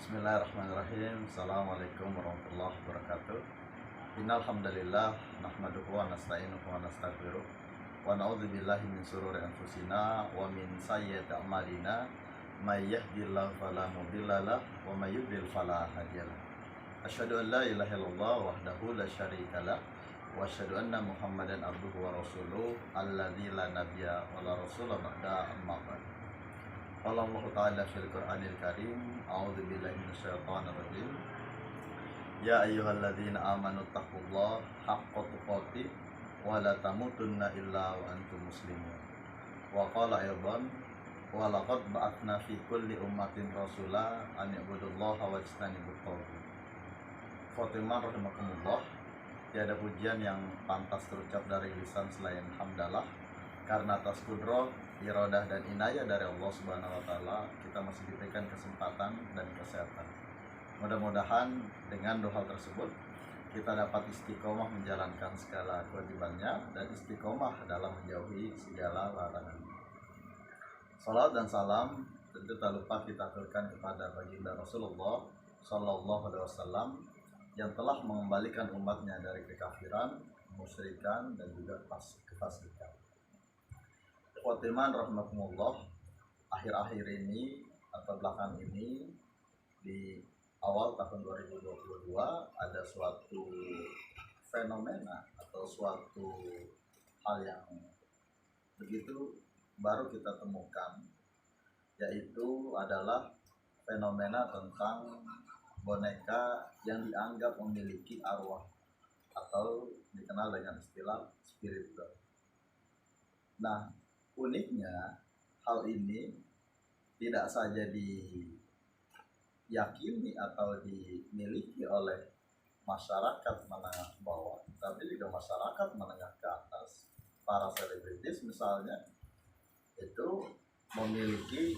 Bismillahirrahmanirrahim. Assalamualaikum warahmatullahi wabarakatuh. Innal hamdalillah nahmaduhu wa nasta'inuhu wa nastaghfiruh wa na'udzubillahi min shururi anfusina wa min sayyiati a'malina may yahdihillahu fala mudhillalah wa may yudhlil fala hadiyalah. Asyhadu an la ilaha illallah wahdahu la syarikalah wa asyhadu anna Muhammadan abduhu wa rasuluh alladzi la nabiyya wa la rasula ba'da amma ba'd. Allah Ta'ala fil Qur'anil Karim. A'udzu billahi minasyaitonir rajim. Ya ayyuhalladzina amanu taqullaha haqqa tuqatih wa la tamutunna illa wa antum muslimun. Wa qala aidan wa laqad ba'atsna fi kulli ummatin rasula an i'budullaha wa ijtanibut taghut. Khotimah rahimakumullah. Tiada pujian yang pantas terucap dari lisan selain hamdalah, karena atas kudroh, iradah dan inayah dari Allah Subhanahu wa taala kita masih diberikan kesempatan dan kesehatan. Mudah-mudahan dengan doa tersebut kita dapat istiqomah menjalankan segala kewajibannya dan istiqomah dalam menjauhi segala larangan. Salat dan salam tentu tak lupa kita aturkan kepada baginda Rasulullah Sallallahu Alaihi Wasallam yang telah mengembalikan umatnya dari kekafiran, kemusyrikan dan juga kefasikan. Khotiman rahimakumullah, akhir-akhir ini atau belakang ini di awal tahun 2022 ada suatu fenomena atau suatu hal yang begitu baru kita temukan, yaitu adalah fenomena tentang boneka yang dianggap memiliki arwah atau dikenal dengan istilah spiritual. Nah, uniknya hal ini tidak saja diyakini atau dimiliki oleh masyarakat menengah ke bawah, tapi juga masyarakat menengah ke atas. Para selebritis misalnya itu memiliki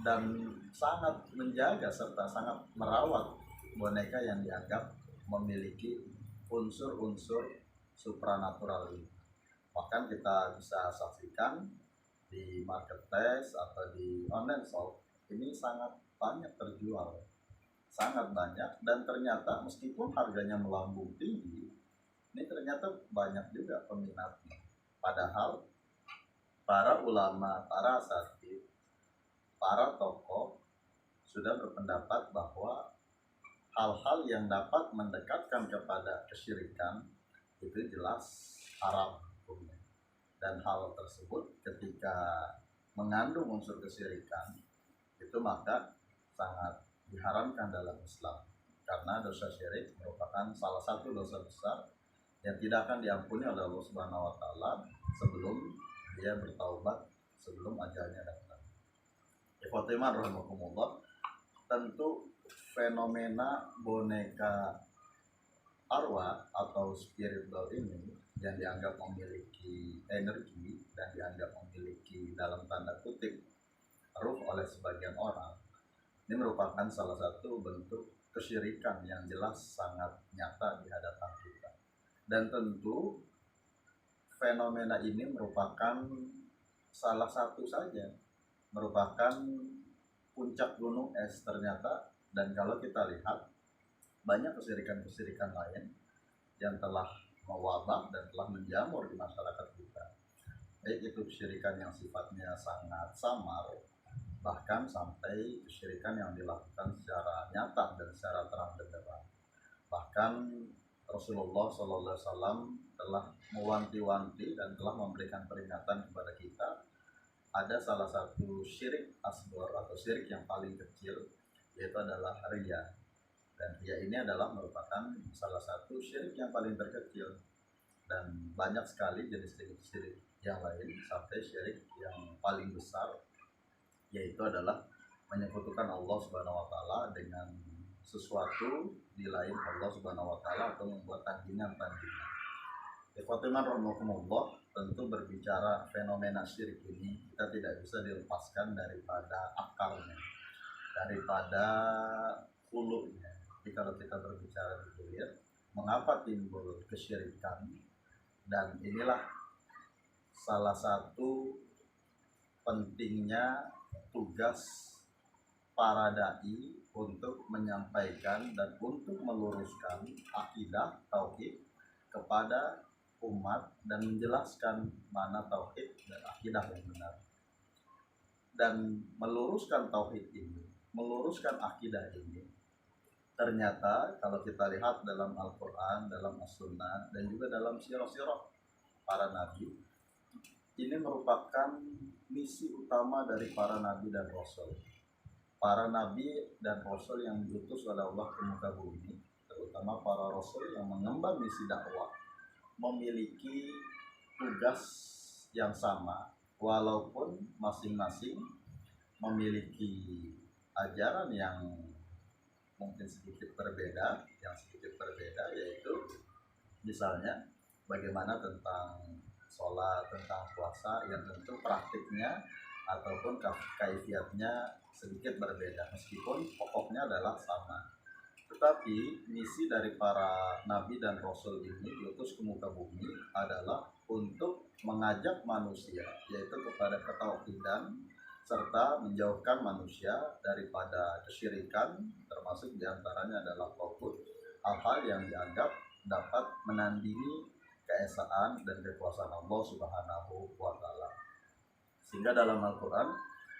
dan sangat menjaga serta sangat merawat boneka yang dianggap memiliki unsur-unsur supranatural ini. Bahkan kita bisa saksikan di marketplace atau di online shop ini sangat banyak terjual, sangat banyak, dan ternyata meskipun harganya melambung tinggi, ini ternyata banyak juga peminatnya. Padahal para ulama, para asatidz, para tokoh sudah berpendapat bahwa hal-hal yang dapat mendekatkan kepada kesyirikan itu jelas haram hukumnya. Dan hal tersebut ketika mengandung unsur kesyirikan itu maka sangat diharamkan dalam Islam, karena dosa syirik merupakan salah satu dosa besar yang tidak akan diampuni oleh Allah Subhanahu wa taala sebelum dia bertaubat, sebelum ajalnya datang. Khotimah rahimakumullah, tentu fenomena boneka arwah atau spiritual ini yang dianggap memiliki energi dan dianggap memiliki dalam tanda kutip ruh oleh sebagian orang, ini merupakan salah satu bentuk kesyirikan yang jelas sangat nyata di hadapan kita. Dan tentu fenomena ini merupakan salah satu saja, merupakan puncak gunung es ternyata. Dan kalau kita lihat banyak kesyirikan-kesyirikan lain yang telah mewabah dan telah menjamur di masyarakat kita, baik itu kesyirikan yang sifatnya sangat samar, bahkan sampai kesyirikan yang dilakukan secara nyata dan secara terang benderang. Bahkan Rasulullah SAW telah mewanti-wanti dan telah memberikan peringatan kepada kita. Ada salah satu syirik asghar atau syirik yang paling kecil, yaitu adalah riya. Dan riya ini adalah merupakan salah satu syirik yang paling terkecil, dan banyak sekali jenis-jenis syirik yang lain sampai syirik yang paling besar, yaitu adalah menyekutukan Allah Subhanahu wa taala dengan sesuatu di lain Allah Subhanahu wa taala atau membuat tandingan-tandingan. Khotimah rahimakumullah, tentu berbicara fenomena syirik ini kita tidak bisa dilepaskan daripada akarnya, daripada hulunya. Jadi kalau kita berbicara di hilir, mengapa timbul kesyirikan, dan inilah salah satu pentingnya tugas para dai untuk menyampaikan dan untuk meluruskan akidah tauhid kepada umat dan menjelaskan mana tauhid dan akidah yang benar. Dan meluruskan tauhid ini, meluruskan akidah ini, ternyata kalau kita lihat dalam Al-Quran, dalam As-Sunnah, dan juga dalam sirah-sirah para nabi, ini merupakan misi utama dari para nabi dan rasul. Para nabi dan rasul yang diutus oleh Allah ke muka bumi, terutama para rasul yang mengemban misi dakwah, memiliki tugas yang sama, walaupun masing-masing memiliki ajaran yang mungkin sedikit berbeda, yaitu misalnya bagaimana tentang sholat, tentang puasa, yang tentu praktiknya ataupun kaifiatnya sedikit berbeda, meskipun pokoknya adalah sama. Tetapi misi dari para nabi dan rasul ini diutus ke muka bumi adalah untuk mengajak manusia, yaitu kepada ketauhidan, serta menjauhkan manusia daripada kesyirikan, termasuk diantaranya adalah tauhid, hal-hal yang dianggap dapat menandingi keesaan dan kekuasaan Allah Subhanahu wa Ta'ala. Sehingga dalam Al-Quran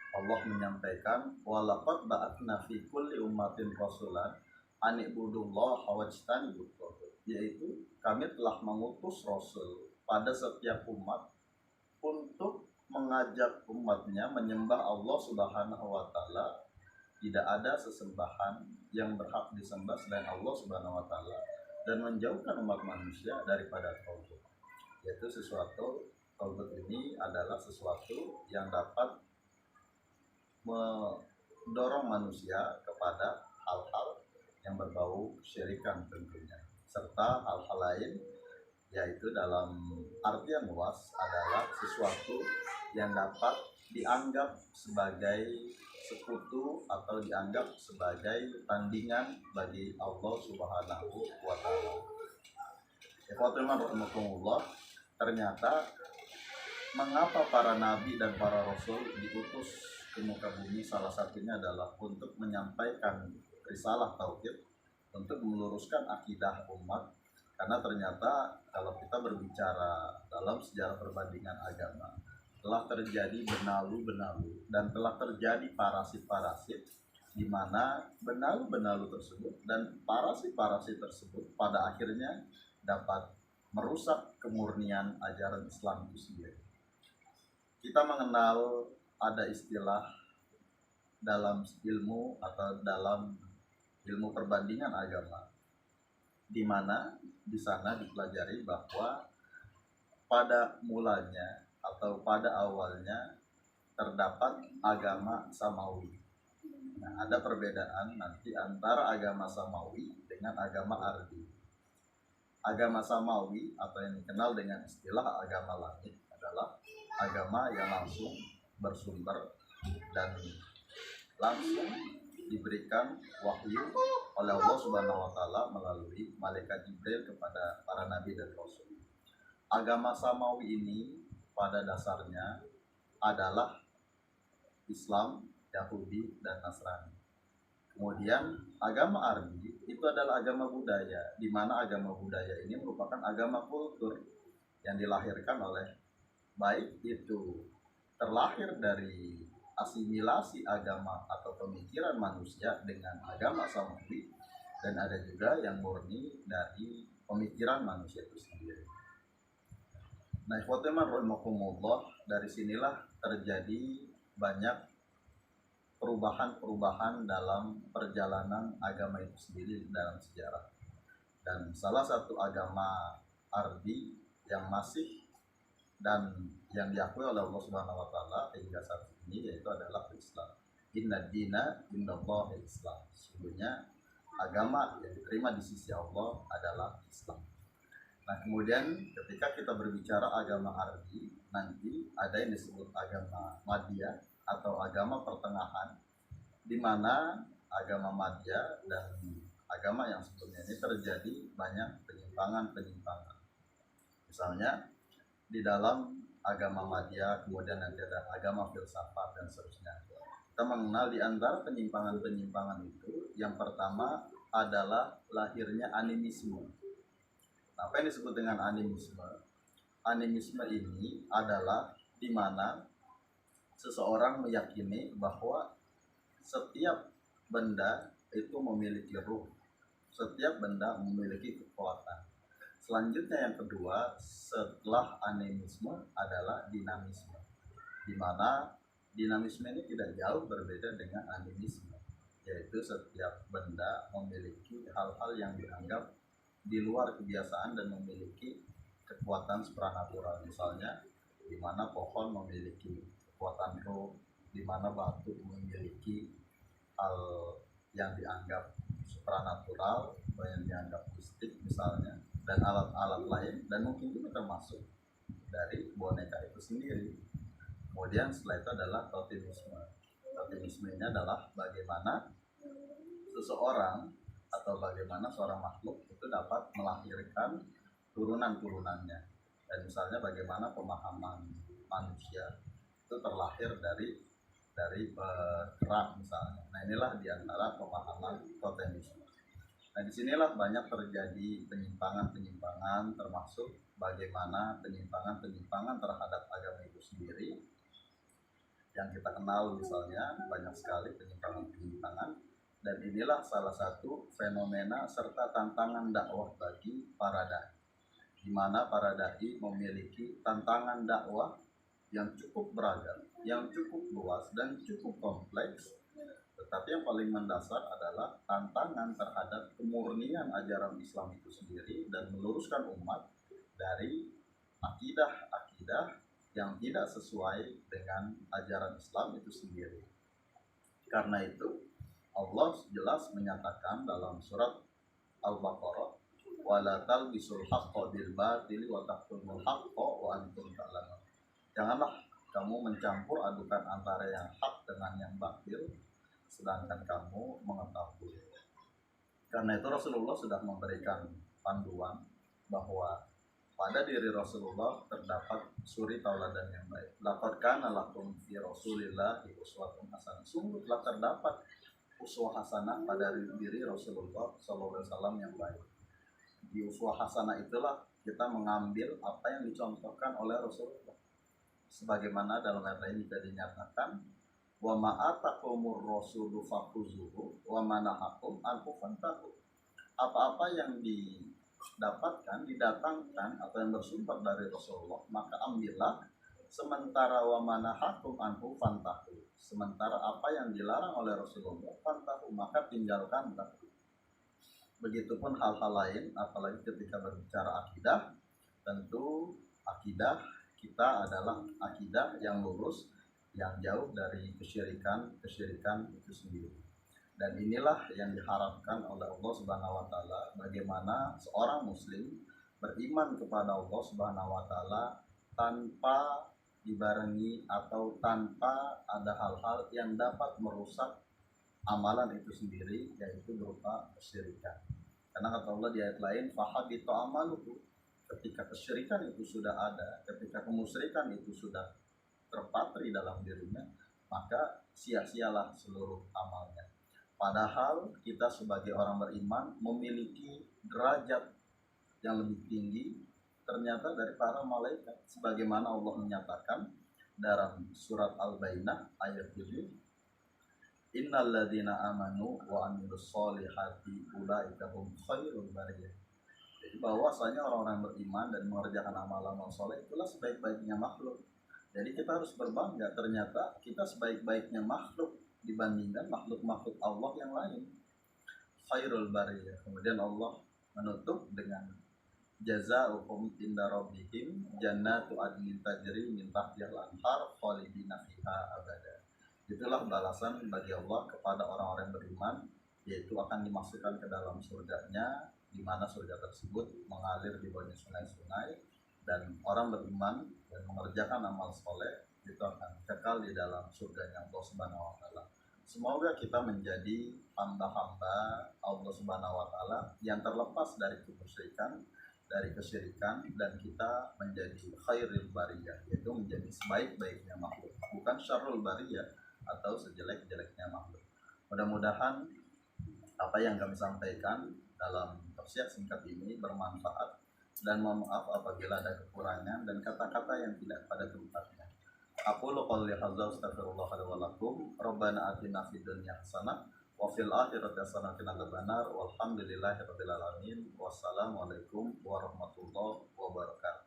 Allah menyampaikan, walaqad ba'atsna fi kulli ummatin rasulan an ibudullaha wajtanibut taghut, yaitu kami telah mengutus rasul pada setiap umat untuk mengajak umatnya menyembah Allah Subhanahu wa Ta'ala. Tidak ada sesembahan yang berhak disembah selain Allah Subhanahu wa Ta'ala, dan menjauhkan umat manusia daripada taghut. Yaitu sesuatu, taghut ini adalah sesuatu yang dapat mendorong manusia kepada hal-hal yang berbau kesyirikan tentunya, serta hal-hal lain, yaitu dalam artian luas adalah sesuatu yang dapat dianggap sebagai sekutu atau dianggap sebagai tandingan bagi Allah Subhanahu wa Ta'ala. Ternyata mengapa para nabi dan para rasul diutus ke muka bumi, salah satunya adalah untuk menyampaikan risalah tauhid, untuk meluruskan akidah umat. Karena ternyata kalau kita berbicara dalam sejarah perbandingan agama, telah terjadi benalu-benalu dan telah terjadi parasit-parasit, di mana benalu-benalu tersebut dan parasit-parasit tersebut pada akhirnya dapat merusak kemurnian ajaran Islam itu sendiri. Kita mengenal ada istilah dalam ilmu atau dalam ilmu perbandingan agama, di mana di sana dipelajari bahwa pada mulanya atau pada awalnya terdapat agama Samawi. Nah, ada perbedaan nanti antara agama Samawi dengan agama Ardi. Agama Samawi atau yang dikenal dengan istilah agama langit adalah agama yang langsung bersumber dan langsung diberikan wahyu oleh Allah Subhanahu wa Ta'ala melalui malaikat Jibril kepada para nabi dan rasul. Agama Samawi ini pada dasarnya adalah Islam, Yahudi, dan Nasrani. Kemudian agama Arbi itu adalah agama budaya, di mana agama budaya ini merupakan agama kultur yang dilahirkan oleh, baik itu terlahir dari asimilasi agama atau pemikiran manusia dengan agama Samawi, dan ada juga yang murni dari pemikiran manusia itu sendiri. Nah, dari sinilah terjadi banyak perubahan-perubahan dalam perjalanan agama itu sendiri dalam sejarah. Dan salah satu agama Arbi yang masih dan yang diakui oleh Allah Subhanahu wa Ta'ala hingga saat ini yaitu adalah Islam. Inna dina indallahi Islam. Sesungguhnya agama yang diterima di sisi Allah adalah Islam. Nah, kemudian ketika kita berbicara agama Arbi, nanti ada yang disebut agama Madiyah atau agama pertengahan, di mana agama Madiyah dan agama yang sebelumnya ini terjadi banyak penyimpangan. Misalnya di dalam agama Madiyah, kemudian nanti ada agama filsafat dan seterusnya. kita mengenal di antara penyimpangan-penyimpangan itu, yang pertama adalah lahirnya animisme. Apa yang disebut dengan animisme? Animisme ini adalah di mana seseorang meyakini bahwa setiap benda itu memiliki ruh, setiap benda memiliki kekuatan. Selanjutnya yang kedua setelah animisme adalah dinamisme, di mana dinamisme ini tidak jauh berbeda dengan animisme, yaitu setiap benda memiliki hal-hal yang dianggap di luar kebiasaan dan memiliki kekuatan supranatural. Misalnya di mana pohon memiliki kekuatan roh, di mana batu memiliki hal yang dianggap supranatural, yang dianggap mistik misalnya, dan alat-alat lain, dan mungkin juga termasuk dari boneka itu sendiri. Kemudian setelah itu adalah totemisme. Totemisme ini adalah bagaimana seseorang atau bagaimana seorang makhluk itu dapat melahirkan turunan-turunannya. Dan misalnya bagaimana pemahaman manusia itu terlahir dari kera misalnya. Nah inilah diantara pemahaman totemisme. Nah disinilah banyak terjadi penyimpangan-penyimpangan, termasuk bagaimana penyimpangan-penyimpangan terhadap agama itu sendiri. Yang kita kenal misalnya banyak sekali penyimpangan-penyimpangan, dan inilah salah satu fenomena serta tantangan dakwah bagi para dai, di mana para dai memiliki tantangan dakwah yang cukup beragam, yang cukup luas dan cukup kompleks. Tetapi yang paling mendasar adalah tantangan terhadap kemurnian ajaran Islam itu sendiri dan meluruskan umat dari akidah-akidah yang tidak sesuai dengan ajaran Islam itu sendiri. Karena itu Allah jelas menyatakan dalam surat Al-Baqarah, wala talbisul haqqo bil batili wa taqtumul haqqo wa antum ta'lamun. Janganlah kamu mencampur adukan antara yang hak dengan yang batil sedangkan kamu mengetahui. Karena itu Rasulullah sudah memberikan panduan bahwa pada diri Rasulullah terdapat suri tauladan yang baik. Laqad kana lakum fi Rasulillahi uswatun hasanah. Sungguh telah terdapat uswah hasanah pada diri Rasulullah SAW yang baik. Di uswah hasanah itulah kita mengambil apa yang dicontohkan oleh Rasulullah. Sebagaimana dalam ayat lain juga dinyatakan, wa ma'atakumur rasulu fakhuzuhu wa manahakum anhu fantahu. Apa-apa yang didapatkan, didatangkan atau yang bersumber dari Rasulullah, maka ambillah. Sementara wa manahakum anhu fantahu. Sementara apa yang dilarang oleh Rasulullah, fantahu, maka tinggalkanlah. Begitupun hal-hal lain, apalagi ketika berbicara akidah, tentu akidah kita adalah akidah yang lurus, yang jauh dari kesyirikan itu sendiri. Dan inilah yang diharapkan oleh Allah Subhanahu wa taala, bagaimana seorang muslim beriman kepada Allah Subhanahu wa taala tanpa dibarengi atau tanpa ada hal-hal yang dapat merusak amalan itu sendiri, yaitu berupa kesyirikan. Karena kata Allah di ayat lain, fahabita amaluhu. Ketika kesyirikan itu sudah ada, ketika kemusyrikan itu sudah terpatri dalam dirinya, maka sia-sialah seluruh amalnya. Padahal kita sebagai orang beriman memiliki derajat yang lebih tinggi ternyata dari para malaikat, sebagaimana Allah menyatakan dalam surat Al-Bainah ayat 7, innal ladzina amanu wa amilus solihati ulaika hum khairul bariyah. Jadi bahwasanya orang-orang beriman dan mengerjakan amal-amal soleh itulah sebaik-baiknya makhluk. Jadi kita harus berbangga, ternyata kita sebaik-baiknya makhluk dibandingkan makhluk-makhluk Allah yang lain. Khairul bariyah. Kemudian Allah menutup dengan jazaa'uhum inda rabbihim jannatu adnin tajri min tahtihal anhar khalidina fiha abada. Itulah balasan bagi Allah kepada orang-orang beriman, yaitu akan dimasukkan ke dalam surganya, di mana surga tersebut mengalir di bawahnya sungai-sungai, dan orang beriman dan mengerjakan amal soleh itu akan kekal di dalam surganya Allah Subhanahu wa taala. Semoga kita menjadi hamba-hamba Allah Subhanahu wa taala yang terlepas dari kemusyrikan, dari kesyirikan, dan kita menjadi khairul bariyah, yaitu menjadi sebaik-baiknya makhluk, bukan syarrul bariyah. atau sejelek-jeleknya makhluk. Mudah-mudahan apa yang kami sampaikan dalam tafsir singkat ini bermanfaat, dan mohon maaf apabila ada kekurangan dan kata-kata yang tidak pada tempatnya. Aqulu qouli hadza astaghfirullah li wa lakum. Rabbana atina fid dunya hasanah wa fil akhirati hasanah wa qina adzabannar. Walhamdulillahirabbil alamin. Wassalamualaikum warahmatullahi wabarakatuh.